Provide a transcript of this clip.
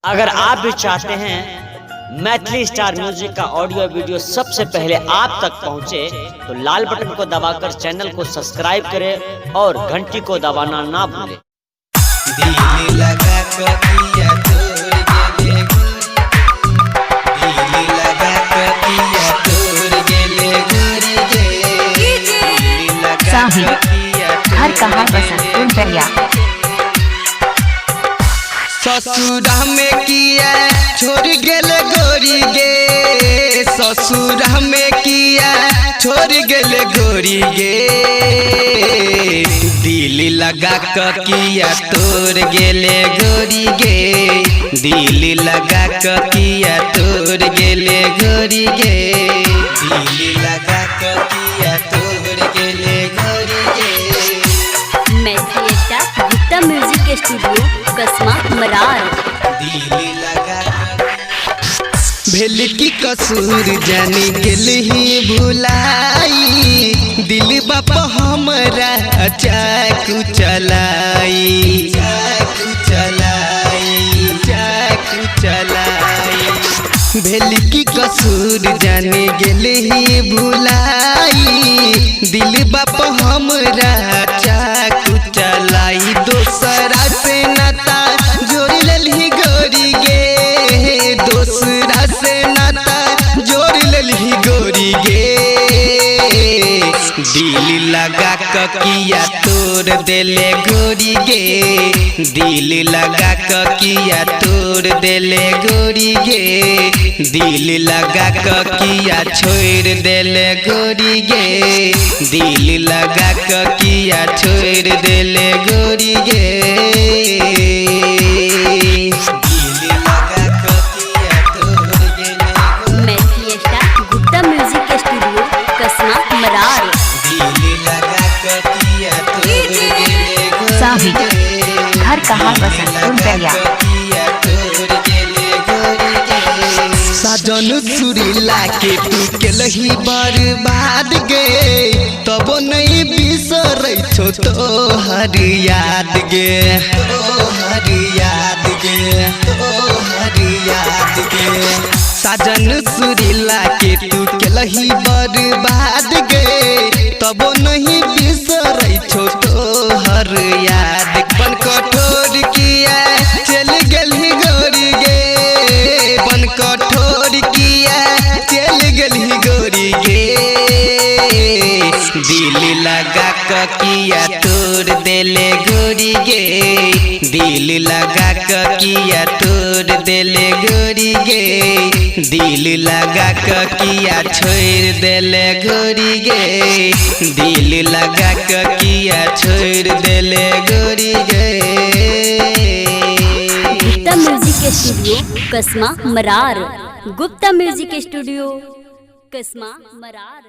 अगर आप भी चाहते हैं मैथिली स्टार म्यूजिक का ऑडियो वीडियो सबसे पहले आप तक पहुंचे तो लाल बटन को दबाकर चैनल को सब्सक्राइब करें और घंटी को दबाना ना भूलें। दिल लगा कतिया तोर गेले दिल लगा कतिया तोर गेले दिल लगा कतिया घर कहाँ बसंतपुर दरिया। ससुरा में किया छोड़ गेले गोरी गे, ससुरा में किया छोड़ गेले गोरी गे। दिल लगा किया तोड़ गेले गोरी गे, दिल लगा किया तोड़ गेले गोरी गे, दिल लगा किया तोड़ गेले गोरी गे। Maithili star Gupta music studio Kasma Marar. दिल लगा भेल की कसूर जाने गेल ही भुलाई, दिल बाप हमरा चाकू चलाई, चाकू चलाई, चाकू चलाई। भेल की कसूर जाने गेल ही भुलाई, दिल बाप हमरा चाकू चलाई। दोसरा से नाता जोड़ लेली गोरी गे, दोसरा से नाता जोड़ लेली गोरी गे। दिल लगा किया तोड़ देले गोरी गे, दिल लगा किया तोड़ देले गोरी गे, दिल लगा किया छोड़ देले गोरी गे, दिल लगा किया छोड़ देले गोरी गे। दिल लगा किया तोड़ देले गोरी। Maithili star Gupta music studio Kasma Marar. दिल लगा किया तोड़ देले गोरी साही गे, घर कहाँ बसंतपुर दरिया। साजन सुरीला के तू केलही बर्बाद गे, तब नहीं बिसरै छो तोहर याद गे, तोहर याद गे, तोहर याद गे। साजन सुरीला के तू केलही बर्बाद गे, तब नहीं बिसरै छो तोहर याद। बन कठोर किया चल गेलही गोरी गे, बन कठोर किया चल गेलही गोरी गे। दिल लगा किया तोड़ देले गोरी गे, दिल लगा किया तोड़ देले गोरी गे, दिल लगा किया छोड़ देले गोरी गे, दिल लगा किया छोड़ देले गोरी गे। गुप्ता म्यूजिक स्टूडियो कसमा मरार। गुप्ता म्यूजिक स्टूडियो कसमा मरार।